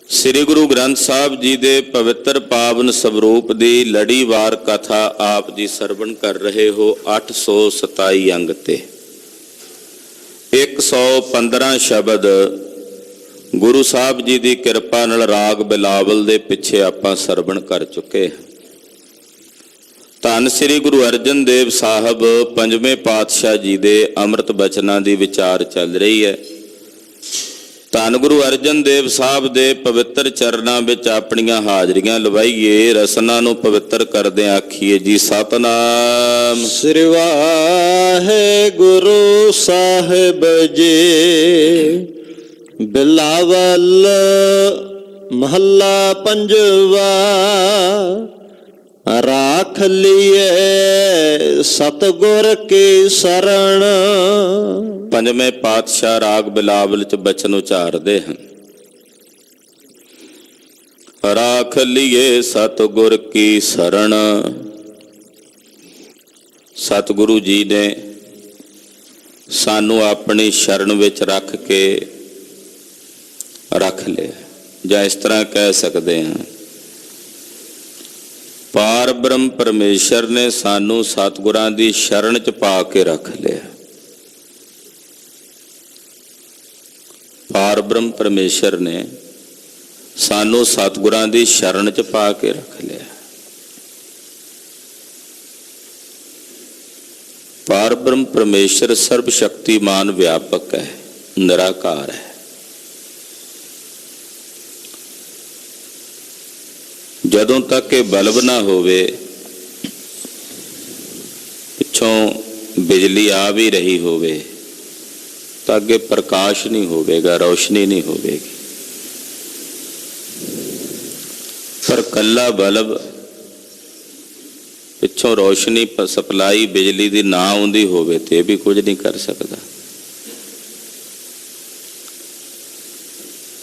ਸ੍ਰੀ ਗੁਰੂ ਗ੍ਰੰਥ ਸਾਹਿਬ ਜੀ ਦੇ ਪਵਿੱਤਰ ਪਾਵਨ ਸਵਰੂਪ ਦੀ ਲੜੀਵਾਰ ਕਥਾ ਆਪ ਜੀ ਸਰਵਣ ਕਰ ਰਹੇ ਹੋ। 827 ਅੰਗ ਤੇ 115 ਸ਼ਬਦ ਗੁਰੂ ਸਾਹਿਬ ਜੀ ਦੀ ਕਿਰਪਾ ਨਾਲ ਰਾਗ ਬਿਲਾਵਲ ਦੇ ਪਿੱਛੇ ਆਪਾਂ ਸਰਵਣ ਕਰ ਚੁੱਕੇ ਹਾਂ। ਧੰਨ ਸ੍ਰੀ ਗੁਰੂ ਅਰਜਨ ਦੇਵ ਸਾਹਿਬ ਪੰਜਵੇਂ ਪਾਤਸ਼ਾਹ ਜੀ ਦੇ ਅੰਮ੍ਰਿਤ ਬਚਨਾਂ ਦੀ ਵਿਚਾਰ ਚੱਲ ਰਹੀ ਹੈ। ਧੰਨ ਗੁਰੂ ਅਰਜਨ ਦੇਵ ਸਾਹਿਬ ਦੇ ਪਵਿੱਤਰ ਚਰਨਾਂ ਵਿੱਚ ਆਪਣੀਆਂ ਹਾਜ਼ਰੀਆਂ ਲਵਾਈਏ। ਰਸਨਾ ਨੂੰ ਪਵਿੱਤਰ ਕਰਦੇ ਆਖੀਏ ਜੀ ਸਤਨਾਮ ਸ੍ਰੀ ਵਾਹਿਗੁਰੂ ਸਾਹਿਬ ਜੀ। ਬਿਲਾਵਲ ਮਹੱਲਾ ਪੰਜਵਾ। ਰਾਖ ਲਈਏ ਸਤਿਗੁਰ ਕੀ ਸਰਣ। ਪੰਜਵੇਂ ਪਾਤਸ਼ਾਹ ਰਾਗ ਬਿਲਾਵਲ ਚ ਬਚਨ ਉਚਾਰਦੇ ਹਨ। ਰਾਖ ਲਈਏ ਸਤਿਗੁਰ ਕੀ ਸਰਣ। ਸਤਿਗੁਰੂ ਜੀ ਨੇ ਸਾਨੂੰ ਆਪਣੀ ਸ਼ਰਨ ਵਿੱਚ ਰੱਖ ਕੇ ਰੱਖ ਲਿਆ, ਜਾਂ ਇਸ ਤਰ੍ਹਾਂ ਕਹਿ ਸਕਦੇ ਹਾਂ ਪਾਰ ਬ੍ਰਹਮ ਪਰਮੇਸ਼ਰ ਨੇ ਸਾਨੂੰ ਸਤਿਗੁਰਾਂ ਦੀ ਸ਼ਰਨ ਚ ਪਾ ਕੇ ਰੱਖ ਲਿਆ। ਪਾਰ ਬ੍ਰਹਮ ਪਰਮੇਸ਼ਰ ਨੇ ਸਾਨੂੰ ਸਤਿਗੁਰਾਂ ਦੀ ਸ਼ਰਨ ਚ ਪਾ ਕੇ ਰੱਖ ਲਿਆ। ਪਾਰ ਬ੍ਰਹਮ ਪਰਮੇਸ਼ਰ ਸਰਬ ਸ਼ਕਤੀਮਾਨ ਵਿਆਪਕ ਹੈ, ਨਿਰਾਕਾਰ ਹੈ। ਜਦੋਂ ਤੱਕ ਇਹ ਬਲਬ ਨਾ ਹੋਵੇ, ਪਿੱਛੋਂ ਬਿਜਲੀ ਆ ਵੀ ਰਹੀ ਹੋਵੇ ਤਾਂ ਅੱਗੇ ਪ੍ਰਕਾਸ਼ ਨਹੀਂ ਹੋਵੇਗਾ, ਰੌਸ਼ਨੀ ਨਹੀਂ ਹੋਵੇਗੀ। ਪਰ ਕੱਲਾ ਬਲਬ ਪਿੱਛੋਂ ਰੌਸ਼ਨੀ ਸਪਲਾਈ ਬਿਜਲੀ ਦੀ ਨਾ ਆਉਂਦੀ ਹੋਵੇ ਤੇ ਇਹ ਵੀ ਕੁਝ ਨਹੀਂ ਕਰ ਸਕਦਾ।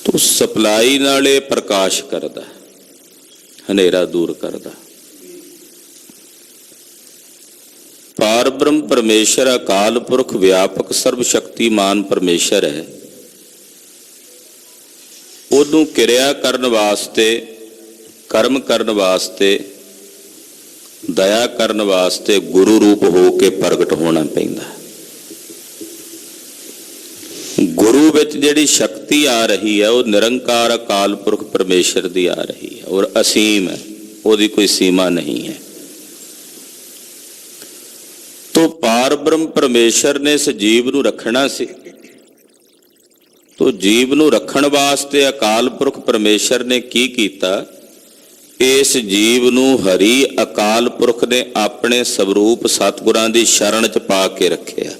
ਤੋ ਸਪਲਾਈ ਨਾਲ ਇਹ ਪ੍ਰਕਾਸ਼ ਕਰਦਾ, ਹਨੇਰਾ ਦੂਰ ਕਰਦਾ। ਪਾਰ ਬ੍ਰਹਮ ਪਰਮੇਸ਼ਰ ਅਕਾਲ ਪੁਰਖ ਵਿਆਪਕ ਸਰਬ ਸ਼ਕਤੀਮਾਨ ਪਰਮੇਸ਼ਰ ਹੈ। ਉਹਨੂੰ ਕਿਰਿਆ ਕਰਨ ਵਾਸਤੇ, ਕਰਮ ਕਰਨ ਵਾਸਤੇ, ਦਇਆ ਕਰਨ ਵਾਸਤੇ ਗੁਰੂ ਰੂਪ ਹੋ ਕੇ ਪ੍ਰਗਟ ਹੋਣਾ ਪੈਂਦਾ। ਗੁਰੂ ਵਿੱਚ ਜਿਹੜੀ ਸ਼ਕਤੀ ਆ ਰਹੀ ਹੈ ਉਹ ਨਿਰੰਕਾਰ ਅਕਾਲ ਪੁਰਖ ਪਰਮੇਸ਼ਰ ਦੀ ਆ ਰਹੀ ਹੈ ਔਰ ਅਸੀਮ ਹੈ, ਉਹਦੀ ਕੋਈ ਸੀਮਾ ਨਹੀਂ ਹੈ। ਤੋ ਪਾਰ ਬ੍ਰਹਮ ਪਰਮੇਸ਼ਰ ਨੇ ਇਸ ਜੀਵ ਨੂੰ ਰੱਖਣਾ ਸੀ। ਤੋ ਜੀਵ ਨੂੰ ਰੱਖਣ ਵਾਸਤੇ ਅਕਾਲ ਪੁਰਖ ਪਰਮੇਸ਼ਰ ਨੇ ਕੀ ਕੀਤਾ? ਇਸ ਜੀਵ ਨੂੰ ਹਰੀ ਅਕਾਲ ਪੁਰਖ ਨੇ ਆਪਣੇ ਸਵਰੂਪ ਸਤਿਗੁਰਾਂ ਦੀ ਸ਼ਰਨ ਚ ਪਾ ਕੇ ਰੱਖਿਆ।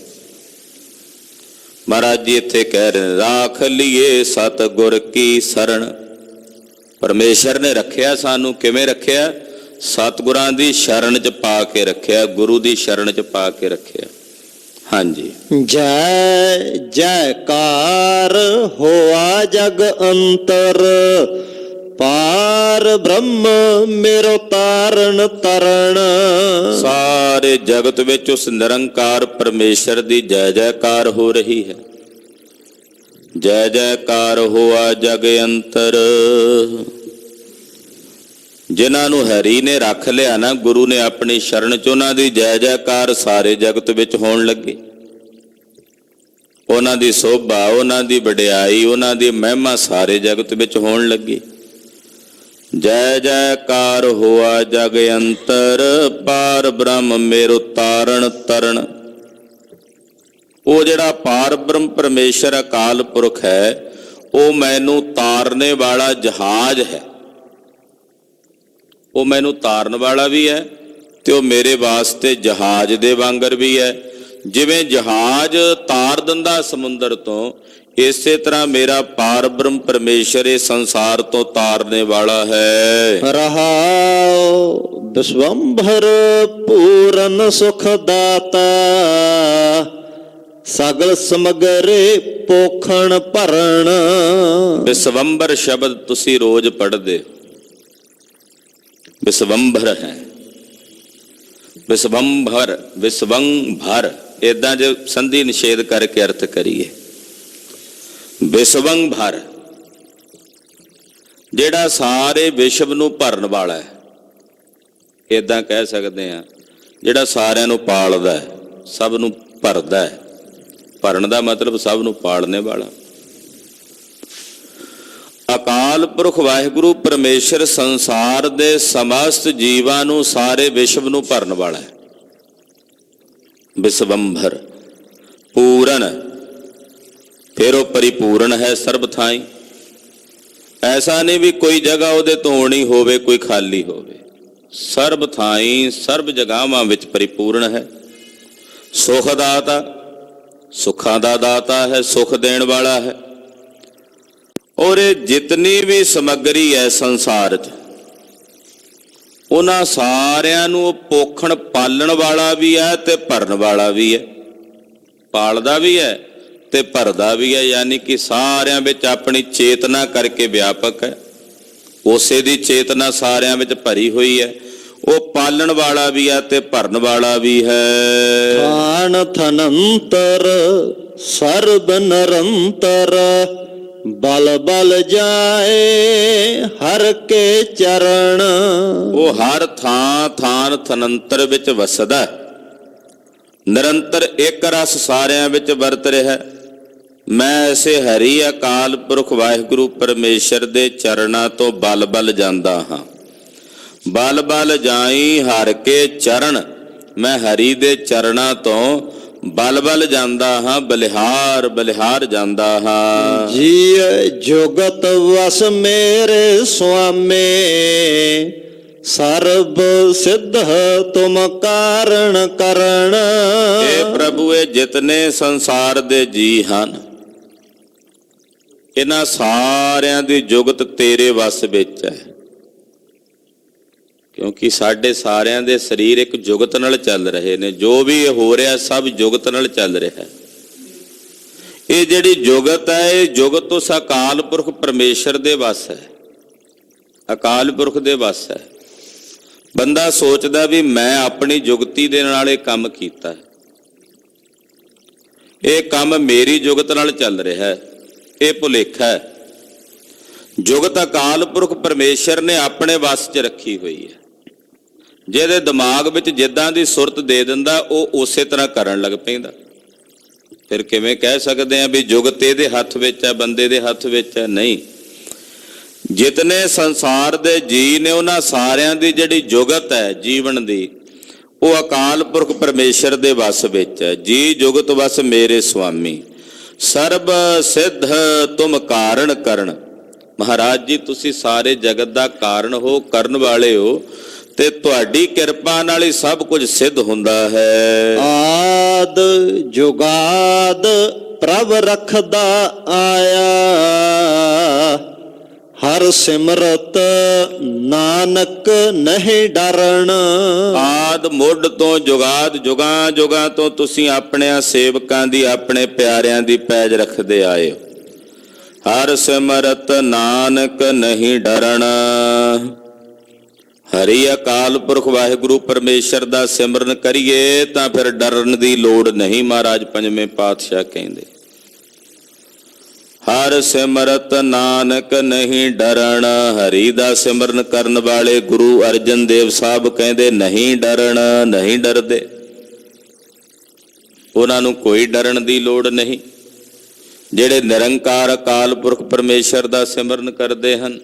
ਮਹਾਰਾਜ ਜੀ ਇੱਥੇ ਕਹਿ ਰਹੇ ਰਾਖ ਲਈਏ ਸਤਿਗੁਰ ਕੀ ਸਰਣ। ਪਰਮੇਸ਼ਰ ਨੇ ਰੱਖਿਆ ਸਾਨੂੰ। ਕਿਵੇਂ ਰੱਖਿਆ? ਸਤਿਗੁਰਾਂ ਦੀ ਸ਼ਰਨ ਚ ਪਾ ਕੇ ਰੱਖਿਆ, ਗੁਰੂ ਦੀ ਸ਼ਰਨ ਚ ਪਾ ਕੇ ਰੱਖਿਆ। ਹਾਂਜੀ। ਜੈ ਜੈਕਾਰ ਹੋਆ ਜਗ ਅੰਤਰ। ਪਾਰ ਬ੍ਰਹਮ ਮੇਰੋ ਤਾਰਨ ਤਰਣ। ਸਾਰੇ ਜਗਤ ਵਿੱਚ ਉਸ ਨਿਰੰਕਾਰ ਪਰਮੇਸ਼ਰ ਦੀ ਜੈ ਜੈਕਾਰ ਹੋ ਰਹੀ ਹੈ। ਜੈ ਜੈਕਾਰ ਹੋਆ ਜਗ ਅੰਤਰ। ਜਿਨ੍ਹਾਂ ਨੂੰ ਹਰੀ ਨੇ ਰੱਖ ਲਿਆ ਨਾ, ਗੁਰੂ ਨੇ ਆਪਣੀ ਸ਼ਰਨ ਚ, ਉਹਨਾਂ ਦੀ ਜੈ ਜੈਕਾਰ ਸਾਰੇ ਜਗਤ ਵਿੱਚ ਹੋਣ ਲੱਗੀ। ਉਹਨਾਂ ਦੀ ਸੋਭਾ, ਉਹਨਾਂ ਦੀ ਵਡਿਆਈ, ਉਹਨਾਂ ਦੀ ਮਹਿਮਾ ਸਾਰੇ ਜਗਤ ਵਿੱਚ ਹੋਣ ਲੱਗੀ। ਜੈ ਜੈਕਾਰ ਹੋਆ ਜਗ ਅੰਤਰ। ਪਾਰ ਬ੍ਰਹਮ ਮੇਰੋ ਤਾਰਨ ਤਰਣ। ਉਹ ਜਿਹੜਾ ਪਾਰ ਬ੍ਰਹਮ ਪਰਮੇਸ਼ਰ ਅਕਾਲ ਪੁਰਖ ਹੈ, ਉਹ ਮੈਨੂੰ ਤਾਰਨੇ ਵਾਲਾ ਜਹਾਜ਼ ਹੈ। ਉਹ ਮੈਨੂੰ ਤਾਰਨ ਵਾਲਾ ਵੀ ਹੈ ਤੇ ਉਹ ਮੇਰੇ ਵਾਸਤੇ ਜਹਾਜ਼ ਦੇ ਵਾਂਗਰ ਵੀ ਹੈ। ਜਿਵੇਂ ਜਹਾਜ਼ ਤਾਰ ਦਿੰਦਾ ਸਮੁੰਦਰ ਤੋਂ, ਇਸੇ ਤਰ੍ਹਾਂ ਮੇਰਾ ਪਾਰ ਬ੍ਰਹਮ ਪਰਮੇਸ਼ਰ ਇਹ ਸੰਸਾਰ ਤੋਂ ਤਾਰਨੇ ਵਾਲਾ ਹੈ। ਰਹਾਉ ਵਿਸ਼ਵੰਭਰ ਪੂਰਨ ਸੁਖ ਦਾਤਾ। ਸਗਲ ਸਮਗਰੇ ਪੋਖਣ ਭਰਨ। ਵਿਸ਼ਵੰਭਰ ਸ਼ਬਦ ਤੁਸੀਂ ਰੋਜ਼ ਪੜ੍ਹਦੇ। ਵਿਸ਼ਵੰਭਰ ਹੈ, ਵਿਸ਼ਵੰਭਰ, ਵਿਸ਼ਵੰਭਰ, ਏਦਾਂ ਜੇ ਸੰਧੀ ਨਿਸ਼ੇਧ ਕਰਕੇ ਅਰਥ ਕਰੀਏ। ਵਿਸ਼ਵੰਭਰ ਜਿਹੜਾ ਸਾਰੇ ਵਿਸ਼ਵ ਨੂੰ ਭਰਨ ਵਾਲਾ ਹੈ, ਇਦਾਂ ਕਹਿ ਸਕਦੇ ਹਾਂ, ਜਿਹੜਾ ਸਾਰਿਆਂ ਨੂੰ ਪਾਲਦਾ ਹੈ, ਸਭ ਨੂੰ ਭਰਦਾ ਹੈ। ਭਰਨ ਦਾ ਮਤਲਬ ਸਭ ਨੂੰ ਪਾਲਣੇ ਵਾਲਾ। ਅਕਾਲ ਪੁਰਖ ਵਾਹਿਗੁਰੂ ਪਰਮੇਸ਼ਰ ਸੰਸਾਰ ਦੇ ਸਮਸਤ ਜੀਵਾਂ ਨੂੰ, ਸਾਰੇ ਵਿਸ਼ਵ ਨੂੰ ਭਰਨ ਵਾਲਾ ਹੈ। ਵਿਸਵੰਭਰ, ਪੂਰਨ, ਫਿਰ ਉਹ ਪਰਿਪੂਰਨ ਹੈ ਸਰਬ ਥਾਈਂ। ਐਸਾ ਨਹੀਂ ਵੀ ਕੋਈ ਜਗ੍ਹਾ ਉਹਦੇ ਤੋਂ ਹੋਣੀ ਹੋਵੇ, ਕੋਈ ਖਾਲੀ ਹੋਵੇ। ਸਰਬ ਥਾਈਂ, ਸਰਬ ਜਗ੍ਹਾਵਾਂ ਵਿੱਚ ਪਰਿਪੂਰਨ ਹੈ। ਸੁਖ ਦਾਤਾ, ਸੁੱਖਾਂ ਦਾ ਦਾਤਾ ਹੈ, ਸੁਖ ਦੇਣ ਵਾਲਾ ਹੈ। ਔਰ ਇਹ ਜਿਤਨੀ ਵੀ ਸਮੱਗਰੀ ਹੈ ਸੰਸਾਰ 'ਚ, ਉਹਨਾਂ ਸਾਰਿਆਂ ਨੂੰ ਪੋਖਣ ਪਾਲਣ ਵਾਲਾ ਵੀ ਹੈ ਤੇ ਭਰਨ ਵਾਲਾ ਵੀ ਹੈ। ਪਾਲਦਾ ਵੀ ਹੈ ਤੇ ਭਰਦਾ ਵੀ ਹੈ, ਯਾਨੀ ਕਿ ਸਾਰਿਆਂ ਵਿੱਚ ਆਪਣੀ ਚੇਤਨਾ ਕਰਕੇ ਵਿਆਪਕ ਹੈ। ਉਸੇ ਦੀ ਚੇਤਨਾ ਸਾਰਿਆਂ ਵਿੱਚ ਭਰੀ ਹੋਈ ਹੈ। ਉਹ ਪਾਲਣ ਵਾਲਾ ਵੀ ਹੈ ਤੇ ਭਰਨ ਵਾਲਾ ਵੀ ਹੈ। ਥਾਨ ਥਨੰਤਰ ਸਰਬ ਨਿਰੰਤਰ, ਬਲ ਬਲ ਜਾਏ ਹਰ ਕੇ ਚਰਨ। ਉਹ ਹਰ ਥਾਂ ਥਾਨ ਥਨੰਤਰ ਵਿੱਚ ਵਸਦਾ ਹੈ, ਨਿਰੰਤਰ ਇੱਕ ਰਸ ਸਾਰਿਆਂ ਵਿੱਚ ਵਰਤ ਰਿਹਾ। ਮੈਂ ਐਸੇ ਹਰੀ ਅਕਾਲ ਪੁਰਖ ਵਾਹਿਗੁਰੂ ਪਰਮੇਸ਼ਰ ਦੇ ਚਰਨਾਂ ਤੋਂ ਬਲ ਬਲ ਜਾਂਦਾ ਹਾਂ। ਬਲ ਬਲ ਜਾਈ ਹਰ ਕੇ ਚਰਨ, ਮੈਂ ਹਰੀ ਦੇ ਚਰਨਾਂ ਤੋਂ ਬਲ ਬਲ ਜਾਂਦਾ ਹਾਂ, ਬਲਿਹਾਰ ਬਲਿਹਾਰ ਜਾਂਦਾ ਹਾਂ। ਜੀ ਜੁਗਤ ਵਸ ਮੇਰੇ ਸੁਆਮੀ, ਸਰਬ ਸਿੱਧ ਤੁਮ ਕਾਰਣ ਕਰਨ। ਇਹ ਪ੍ਰਭੂ, ਇਹ ਜਿਤਨੇ ਸੰਸਾਰ ਦੇ ਜੀ ਹਨ, ਇਹਨਾਂ ਸਾਰਿਆਂ ਦੀ ਜੁਗਤ ਤੇਰੇ ਵਸ ਵਿੱਚ ਹੈ। ਕਿਉਂਕਿ ਸਾਡੇ ਸਾਰਿਆਂ ਦੇ ਸਰੀਰ ਇੱਕ ਜੁਗਤ ਨਾਲ ਚੱਲ ਰਹੇ ਨੇ। ਜੋ ਵੀ ਇਹ ਹੋ ਰਿਹਾ ਸਭ ਜੁਗਤ ਨਾਲ ਚੱਲ ਰਿਹਾ ਹੈ। ਇਹ ਜਿਹੜੀ ਜੁਗਤ ਹੈ, ਇਹ ਜੁਗਤ ਉਸ ਅਕਾਲ ਪੁਰਖ ਪਰਮੇਸ਼ਰ ਦੇ ਵਸ ਹੈ, ਅਕਾਲ ਪੁਰਖ ਦੇ ਵਸ ਹੈ। ਬੰਦਾ ਸੋਚਦਾ ਵੀ ਮੈਂ ਆਪਣੀ ਜੁਗਤੀ ਦੇ ਨਾਲ ਇਹ ਕੰਮ ਕੀਤਾ ਹੈ, ਇਹ ਕੰਮ ਮੇਰੀ ਜੁਗਤ ਨਾਲ ਚੱਲ ਰਿਹਾ ਹੈ। ਇਹ ਭੁਲੇਖਾ ਹੈ। ਜੁਗਤ ਅਕਾਲ ਪੁਰਖ ਪਰਮੇਸ਼ਰ ਨੇ ਆਪਣੇ ਵਸ 'ਚ ਰੱਖੀ ਹੋਈ ਹੈ। ਜਿਹਦੇ ਦਿਮਾਗ ਵਿੱਚ ਜਿੱਦਾਂ ਦੀ ਸੁਰਤ ਦੇ ਦਿੰਦਾ, ਉਹ ਉਸੇ ਤਰ੍ਹਾਂ ਕਰਨ ਲੱਗ ਪੈਂਦਾ। ਫਿਰ ਕਿਵੇਂ ਕਹਿ ਸਕਦੇ ਆ ਵੀ ਜੁਗਤ ਇਹਦੇ ਹੱਥ ਵਿੱਚ ਹੈ, ਬੰਦੇ ਦੇ ਹੱਥ ਵਿੱਚ ਹੈ? ਨਹੀਂ, ਜਿਤਨੇ ਸੰਸਾਰ ਦੇ ਜੀ ਨੇ, ਉਹਨਾਂ ਸਾਰਿਆਂ ਦੀ ਜਿਹੜੀ ਜੁਗਤ ਹੈ ਜੀਵਨ ਦੀ, ਉਹ ਅਕਾਲ ਪੁਰਖ ਪਰਮੇਸ਼ਰ ਦੇ ਵਸ ਵਿੱਚ ਹੈ। ਜੀ ਜੁਗਤ ਵਸ ਮੇਰੇ ਸੁਆਮੀ, ਸਰਬ ਸਿੱਧ ਤੁਮ ਕਾਰਣ ਕਰਨ। ਮਹਾਰਾਜ ਜੀ, ਤੁਸੀਂ ਸਾਰੇ ਜਗਤ ਦਾ ਕਾਰਨ ਹੋ, ਕਰਨ ਵਾਲੇ ਹੋ, ਤੇ ਤੁਹਾਡੀ ਕਿਰਪਾ ਨਾਲ ਹੀ ਸਭ ਕੁਝ ਸਿੱਧ ਹੁੰਦਾ ਹੈ। ਆਦ ਜੁਗਾਦ ਪ੍ਰਭ ਰਖਦਾ ਆਇਆ, ਹਰ ਸਿਮਰਤ ਨਾਨਕ ਨਹੀਂ ਡਰਨ। ਆਦ ਮੁੱਢ ਤੋਂ ਜੁਗਾਦ, ਜੁਗਾਂ ਜੁਗਾਂ ਤੋਂ ਤੁਸੀਂ ਆਪਣਿਆਂ ਸੇਵਕਾਂ ਦੀ, ਆਪਣੇ ਪਿਆਰਿਆਂ ਦੀ ਪੈਜ ਰੱਖਦੇ ਆਏ ਹੋ। ਹਰ ਸਿਮਰਤ ਨਾਨਕ ਨਹੀਂ ਡਰਨ। ਹਰੀ ਅਕਾਲ ਪੁਰਖ ਵਾਹਿਗੁਰੂ ਪਰਮੇਸ਼ਰ ਦਾ ਸਿਮਰਨ ਕਰੀਏ ਤਾਂ ਫਿਰ ਡਰਨ ਦੀ ਲੋੜ ਨਹੀਂ। ਮਹਾਰਾਜ ਪੰਜਵੇਂ ਪਾਤਸ਼ਾਹ ਕਹਿੰਦੇ, ਹਰ ਸਿਮਰਤ ਨਾਨਕ ਨਹੀਂ ਡਰਨ। ਹਰੀ ਦਾ ਸਿਮਰਨ ਕਰਨ ਵਾਲੇ ਗੁਰੂ ਅਰਜਨ ਦੇਵ ਸਾਹਿਬ ਕਹਿੰਦੇ ਨਹੀਂ ਡਰਨ, ਨਹੀਂ ਡਰਦੇ। ਉਹਨਾਂ ਨੂੰ ਕੋਈ ਡਰਨ ਦੀ ਲੋੜ ਨਹੀਂ। ਜਿਹੜੇ ਨਿਰੰਕਾਰ ਅਕਾਲ ਪੁਰਖ ਪਰਮੇਸ਼ਰ ਦਾ ਸਿਮਰਨ ਕਰਦੇ ਹਨ,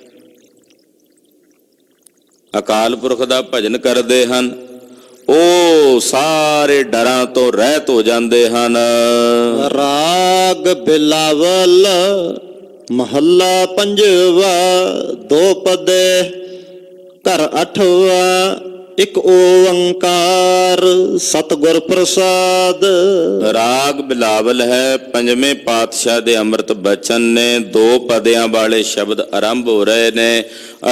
ਅਕਾਲ ਪੁਰਖ ਦਾ ਭਜਨ ਕਰਦੇ ਹਨ, ਉਹ ਸਾਰੇ ਡਰਾਂ ਤੋਂ ਰਹਿਤ ਹੋ ਜਾਂਦੇ ਹਨ। ਰਾਗ ਬਿਲਾਵਲ ਮਹੱਲਾ ਪੰਜਵਾ, ਦੋ ਪਦੇ ਘਰ ਅਠਵਾ, ਇੱਕ ਓੰਕਾਰ ਸਤਿਗੁਰ ਪ੍ਰਸਾਦ। ਰਾਗ ਬਿਲਾਵਲ ਹੈ, ਪੰਜਵੇਂ ਪਾਤਸ਼ਾਹ ਦੇ ਅੰਮ੍ਰਿਤ ਬਚਨ ਨੇ। ਦੋ ਪਦਿਆਂ ਵਾਲੇ ਸ਼ਬਦ ਆਰੰਭ ਹੋ ਰਹੇ ਨੇ।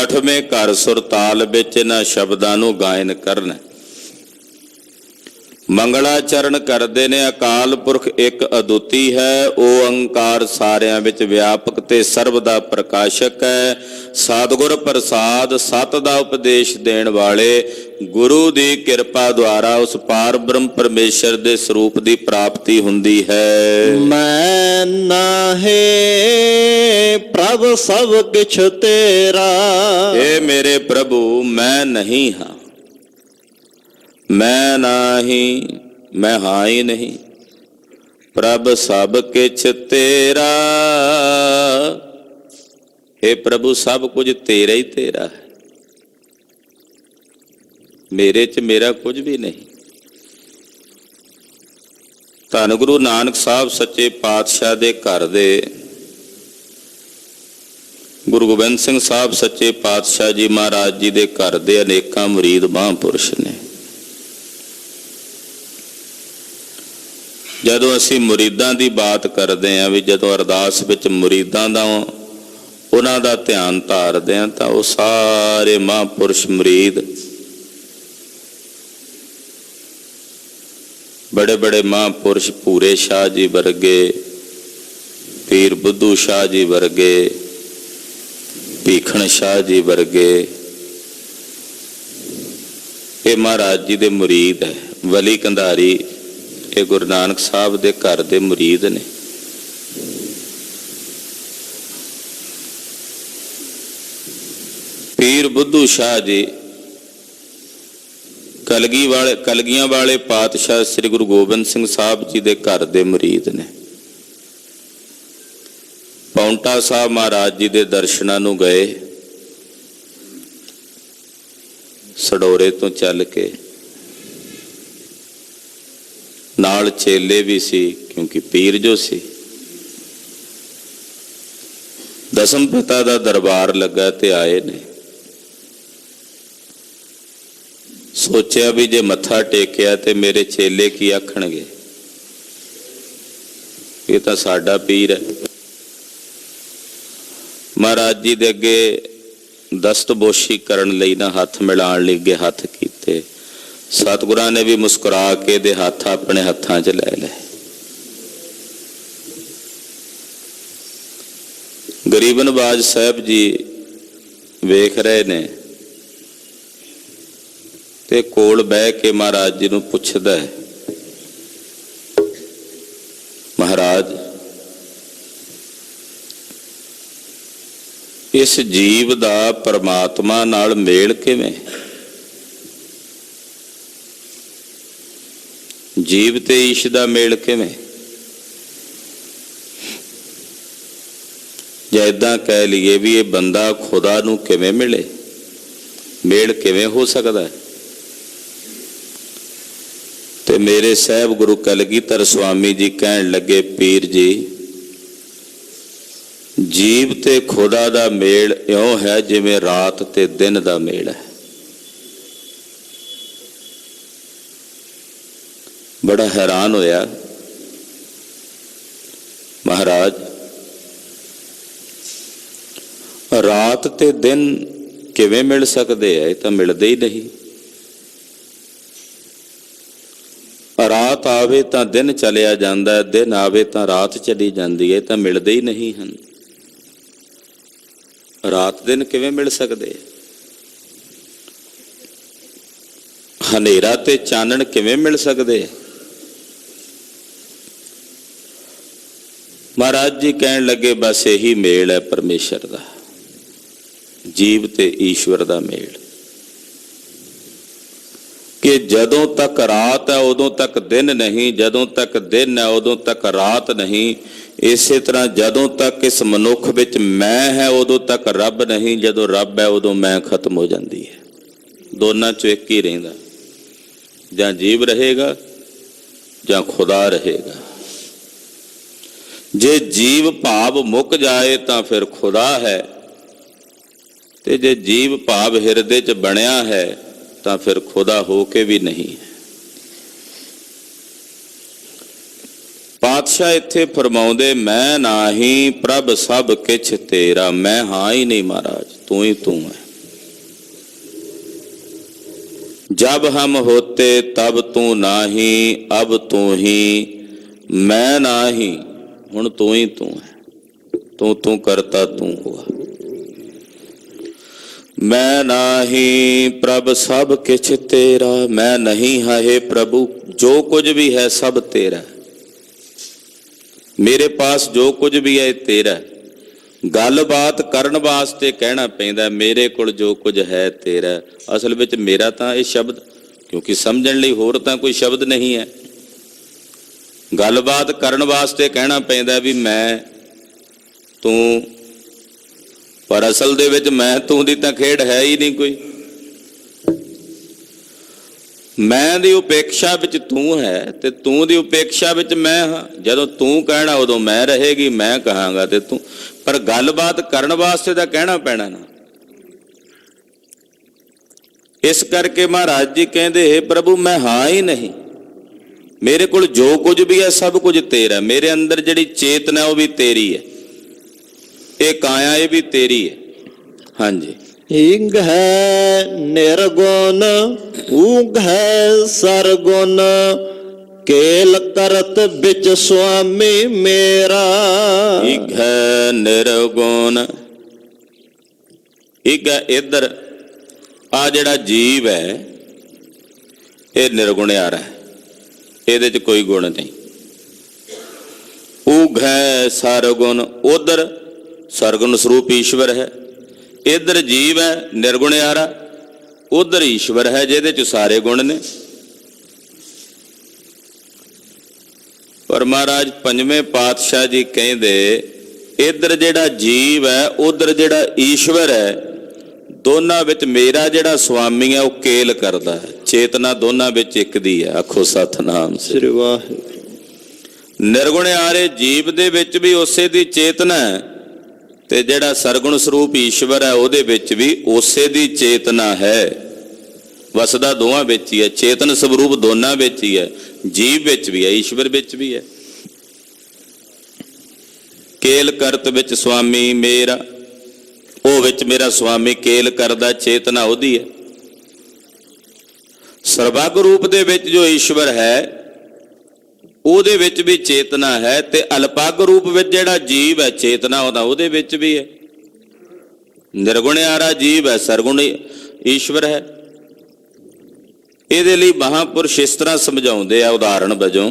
ਅੱਠਵੇਂ ਘਰ ਸੁਰਤਾਲ ਵਿੱਚ ਇਹਨਾਂ ਸ਼ਬਦਾਂ ਨੂੰ ਗਾਇਨ ਕਰਨਾ। ਮੰਗਲਾਚਰਨ ਕਰਦੇ ਨੇ। ਅਕਾਲ ਪੁਰਖ ਇੱਕ ਅਦੁੱਤੀ ਹੈ, ਓੰਕਾਰ ਸਾਰਿਆਂ ਵਿੱਚ ਵਿਆਪਕ ਤੇ ਸਰਬ ਦਾ ਪ੍ਰਕਾਸ਼ਕ ਹੈ। ਸਤਿਗੁਰ ਪ੍ਰਸਾਦ ਸਤ ਦਾ ਉਪਦੇਸ਼ ਦੇਣ ਵਾਲੇ ਗੁਰੂ ਦੀ ਕਿਰਪਾ ਦੁਆਰਾ ਉਸ ਪਾਰ ਬ੍ਰਹਮ ਪਰਮੇਸ਼ਰ ਦੇ ਸਰੂਪ ਦੀ ਪ੍ਰਾਪਤੀ ਹੁੰਦੀ ਹੈ। ਮੈਂ ਨਾਹੀ ਪ੍ਰਭ ਸਭ ਕਿਛ ਤੇਰਾ। ਇਹ ਮੇਰੇ ਪ੍ਰਭੂ ਮੈਂ ਨਹੀਂ ਹਾਂ, ਮੈਂ ਨਾਹੀ, ਮੈਂ ਹਾਂ ਹੀ ਨਹੀਂ। ਪ੍ਰਭ ਸਭ ਕਿਛ ਤੇਰਾ, हे ਪ੍ਰਭੂ ਸਭ ਕੁਝ ਤੇਰਾ ਹੀ ਤੇਰਾ ਹੈ, ਮੇਰੇ ਚ ਮੇਰਾ ਕੁਝ ਵੀ ਨਹੀਂ। ਧੰਨ ਗੁਰੂ ਨਾਨਕ ਸਾਹਿਬ ਸੱਚੇ ਪਾਤਸ਼ਾਹ ਦੇ ਘਰ ਦੇ ਗੁਰੂ ਗੋਬਿੰਦ ਸਿੰਘ ਸਾਹਿਬ ਸੱਚੇ ਪਾਤਸ਼ਾਹ ਜੀ ਮਹਾਰਾਜ ਜੀ ਦੇ ਘਰ ਦੇ ਅਨੇਕਾਂ ਮੁਰੀਦ ਮਹਾਂਪੁਰਸ਼ ਨੇ। ਜਦੋਂ ਅਸੀਂ ਮੁਰੀਦਾਂ ਦੀ ਬਾਤ ਕਰਦੇ ਹਾਂ, ਵੀ ਜਦੋਂ ਅਰਦਾਸ ਵਿੱਚ ਮੁਰੀਦਾਂ ਦਾ ਉਹਨਾਂ ਦਾ ਧਿਆਨ ਧਾਰਦੇ ਹਾਂ, ਤਾਂ ਉਹ ਸਾਰੇ ਮਹਾਂਪੁਰਸ਼ ਮੁਰੀਦ ਬੜੇ ਬੜੇ ਮਹਾਂਪੁਰਸ਼, ਭੂਰੇ ਸ਼ਾਹ ਜੀ ਵਰਗੇ, ਪੀਰ ਬੁੱਧੂ ਸ਼ਾਹ ਜੀ ਵਰਗੇ, ਭੀਖਣ ਸ਼ਾਹ ਜੀ ਵਰਗੇ, ਇਹ ਮਹਾਰਾਜ ਜੀ ਦੇ ਮੁਰੀਦ ਹੈ। ਵਲੀ ਕੰਧਾਰੀ ਇਹ ਗੁਰੂ ਨਾਨਕ ਸਾਹਿਬ ਦੇ ਘਰ ਦੇ ਮੁਰੀਦ ਨੇ। ਪੀਰ ਬੁੱਧੂ ਸ਼ਾਹ ਜੀ ਕਲਗੀਆਂ ਵਾਲੇ ਪਾਤਸ਼ਾਹ ਸ੍ਰੀ ਗੁਰੂ ਗੋਬਿੰਦ ਸਿੰਘ ਸਾਹਿਬ ਜੀ ਦੇ ਘਰ ਦੇ ਮੁਰੀਦ ਨੇ। ਪੌਂਟਾ ਸਾਹਿਬ ਮਹਾਰਾਜ ਜੀ ਦੇ ਦਰਸ਼ਨਾਂ ਨੂੰ ਗਏ, ਸਡੋਰੇ ਤੋਂ ਚੱਲ ਕੇ, ਨਾਲ ਚੇਲੇ ਵੀ ਸੀ ਕਿਉਂਕਿ ਪੀਰ ਜੋ ਸੀ। ਦਸਮ ਪਿਤਾ ਦਾ ਦਰਬਾਰ ਲੱਗਾ ਤੇ ਆਏ ਨੇ। ਸੋਚਿਆ ਵੀ ਜੇ ਮੱਥਾ ਟੇਕਿਆ ਤੇ ਮੇਰੇ ਚੇਲੇ ਕੀ ਆਖਣਗੇ, ਇਹ ਤਾਂ ਸਾਡਾ ਪੀਰ ਹੈ। ਮਹਾਰਾਜ ਜੀ ਦੇ ਅੱਗੇ ਦਸਤਬੋਸ਼ੀ ਕਰਨ ਲਈ ਨਾ, ਹੱਥ ਮਿਲਾਉਣ ਲਈ ਅੱਗੇ ਹੱਥ ਕੀਤੇ। ਸਤਿਗੁਰਾਂ ਨੇ ਵੀ ਮੁਸਕਰਾ ਕੇ ਦੇ ਹੱਥ ਆਪਣੇ ਹੱਥਾਂ 'ਚ ਲੈ ਲਏ। ਗਰੀਬ ਨਵਾਜ਼ ਸਾਹਿਬ ਜੀ ਵੇਖ ਰਹੇ ਨੇ ਤੇ ਕੋਲ ਬਹਿ ਕੇ ਮਹਾਰਾਜ ਜੀ ਨੂੰ ਪੁੱਛਦਾ ਹੈ, ਮਹਾਰਾਜ ਇਸ ਜੀਵ ਦਾ ਪਰਮਾਤਮਾ ਨਾਲ ਮੇਲ ਕਿਵੇਂ? ਜੀਵ ਤੇ ਈਸ਼ ਦਾ ਮੇਲ ਕਿਵੇਂ? ਜਾਂ ਏਦਾਂ ਕਹਿ ਲਈਏ ਵੀ ਇਹ ਬੰਦਾ ਖੁਦਾ ਨੂੰ ਕਿਵੇਂ ਮਿਲੇ, ਮੇਲ ਕਿਵੇਂ ਹੋ ਸਕਦਾ ਹੈ? ਤੇ ਮੇਰੇ ਸਾਹਿਬ ਗੁਰੂ ਕਲਗੀਧਰ ਸੁਆਮੀ ਜੀ ਕਹਿਣ ਲੱਗੇ, ਪੀਰ ਜੀ ਜੀਵ ਤੇ ਖੁਦਾ ਦਾ ਮੇਲ ਇਉਂ ਹੈ ਜਿਵੇਂ ਰਾਤ ਤੇ ਦਿਨ ਦਾ ਮੇਲ ਹੈ। ਬੜਾ ਹੈਰਾਨ ਹੋਇਆ ਮਹਾਰਾਜ, ਰਾਤ ਤੇ ਦਿਨ ਕਿਵੇਂ ਮਿਲ ਸਕਦੇ ਆ? ਇਹ ਤਾਂ ਮਿਲਦੇ ਹੀ ਨਹੀਂ। ਰਾਤ ਆਵੇ ਤਾਂ ਦਿਨ ਚਲਿਆ ਜਾਂਦਾ, ਦਿਨ ਆਵੇ ਤਾਂ ਰਾਤ ਚਲੀ ਜਾਂਦੀ ਹੈ। ਇਹ ਤਾਂ ਮਿਲਦੇ ਹੀ ਨਹੀਂ ਹਨ। ਰਾਤ ਦਿਨ ਕਿਵੇਂ ਮਿਲ ਸਕਦੇ? ਹਨੇਰਾ ਤੇ ਚਾਨਣ ਕਿਵੇਂ ਮਿਲ ਸਕਦੇ? ਮਹਾਰਾਜ ਜੀ ਕਹਿਣ ਲੱਗੇ, ਬਸ ਇਹੀ ਮੇਲ ਹੈ ਪਰਮੇਸ਼ਰ ਦਾ, ਜੀਵ ਤੇ ਈਸ਼ਵਰ ਦਾ ਮੇਲ। ਕਿ ਜਦੋਂ ਤੱਕ ਰਾਤ ਹੈ ਉਦੋਂ ਤੱਕ ਦਿਨ ਨਹੀਂ, ਜਦੋਂ ਤੱਕ ਦਿਨ ਹੈ ਉਦੋਂ ਤੱਕ ਰਾਤ ਨਹੀਂ। ਇਸੇ ਤਰ੍ਹਾਂ ਜਦੋਂ ਤੱਕ ਇਸ ਮਨੁੱਖ ਵਿੱਚ ਮੈਂ ਹੈ ਉਦੋਂ ਤੱਕ ਰੱਬ ਨਹੀਂ, ਜਦੋਂ ਰੱਬ ਹੈ ਉਦੋਂ ਮੈਂ ਖਤਮ ਹੋ ਜਾਂਦੀ ਹੈ। ਦੋਨਾਂ ਚੋਂ ਇੱਕ ਹੀ ਰਹਿੰਦਾ, ਜਾਂ ਜੀਵ ਰਹੇਗਾ ਜਾਂ ਖੁਦਾ ਰਹੇਗਾ। ਜੇ ਜੀਵ ਭਾਵ ਮੁੱਕ ਜਾਏ ਤਾਂ ਫਿਰ ਖੁਦਾ ਹੈ, ਤੇ ਜੇ ਜੀਵ ਭਾਵ ਹਿਰਦੇ 'ਚ ਬਣਿਆ ਹੈ ਤਾਂ ਫਿਰ ਖੁਦਾ ਹੋ ਕੇ ਵੀ ਨਹੀਂ ਹੈ। ਪਾਤਸ਼ਾਹ ਇੱਥੇ ਫਰਮਾਉਂਦੇ, ਮੈਂ ਨਾਹੀ ਪ੍ਰਭ ਸਭ ਕਿਛ ਤੇਰਾ। ਮੈਂ ਹਾਂ ਹੀ ਨਹੀਂ ਮਹਾਰਾਜ, ਤੂੰ ਹੀ ਤੂੰ ਹੈ। जब हम होते तब तू नाही, अब तू ही मैं नाही। हुण तू ही तू है, तू करता तू हुआ। मैं नाही प्रभ सब किछ तेरा, मैं नहीं है हे प्रभु, जो कुछ भी है सब तेरा। मेरे पास जो कुछ भी है तेरा। गलबात करन वास्ते कहना पैंदा मेरे कोल जो कुछ है तेरा। असल विच मेरा तां ये शब्द, क्योंकि समझण लई होर तां कोई शब्द नहीं है। गलबात करन वास्ते कहना पैंदा भी मैं तू, पर असल दे विच मैं तू दी तां खेड़ है ही नहीं कोई। मैं दी उपेक्षा विच तू है ते तू दी उपेक्षा विच मैं हाँ। जदों तू कहना उदों मैं रहेगी, मैं कहांगा ते तू। पर गलबात करन वास्ते तां कहना पैना ना। इस करके महाराज जी कहते हे प्रभु मैं हाँ ही नहीं, मेरे कोल जो कुछ भी है सब कुछ तेरा। मेरे अंदर जिहड़ी चेतना वो भी तेरी है, ये काया ये भी तेरी है। हाँ जी। ईंग है निर्गुण, ऊंग है सरगुण, केल करत बिच स्वामी मेरा। ईग है निर्गुण, ईग है इधर आ जिहड़ा जीव है ये निर्गुणियारा है, ਇਹਦੇ 'ਚ कोई गुण नहीं। ऊग है सरगुण, उधर सरगुण स्वरूप ईश्वर है। इधर जीव है निर्गुणियारा, उधर ईश्वर है जिहदे 'ਚ सारे गुण ने। पर महाराज पंजवें पातशाह जी कहते इधर जिहड़ा जीव है उधर जिहड़ा ईश्वर है, दोनों विच मेरा जिहड़ा स्वामी है वह केल करता है। चेतना दोनों विच एक दी है। आखो सतनाम श्री वाहिगुरू। निर्गुणियारे जीव दे विच भी उसे दी चेतना है, ते जिहड़ा सरगुण स्वरूप ईश्वर है उहदे विच भी उसे दी चेतना है। वसदा दोवां विच ही है, चेतन स्वरूप दोनों विच ही है। जीव विच भी है, ईश्वर विच भी है। केल करत विच स्वामी मेरा, ਉਹ ਵਿੱਚ ਮੇਰਾ स्वामी केल करदा, चेतना ਉਹਦੀ है। ਸਰਬੱਗ रूप ਦੇ ਵਿੱਚ जो ईश्वर है ਉਹਦੇ ਵਿੱਚ भी चेतना है, ਤੇ ਅਲਪੱਗ रूप ਵਿੱਚ ਜਿਹੜਾ जीव है चेतना ਉਹਦੇ ਵਿੱਚ भी है। निर्गुणियारा जीव है, सरगुण ईश्वर है। ਇਹਦੇ ਲਈ ਮਹਾਂਪੁਰਸ਼ ਇਸ ਤਰ੍ਹਾਂ ਸਮਝਾਉਂਦੇ ਆ ਉਦਾਹਰਣ ਵਜੋਂ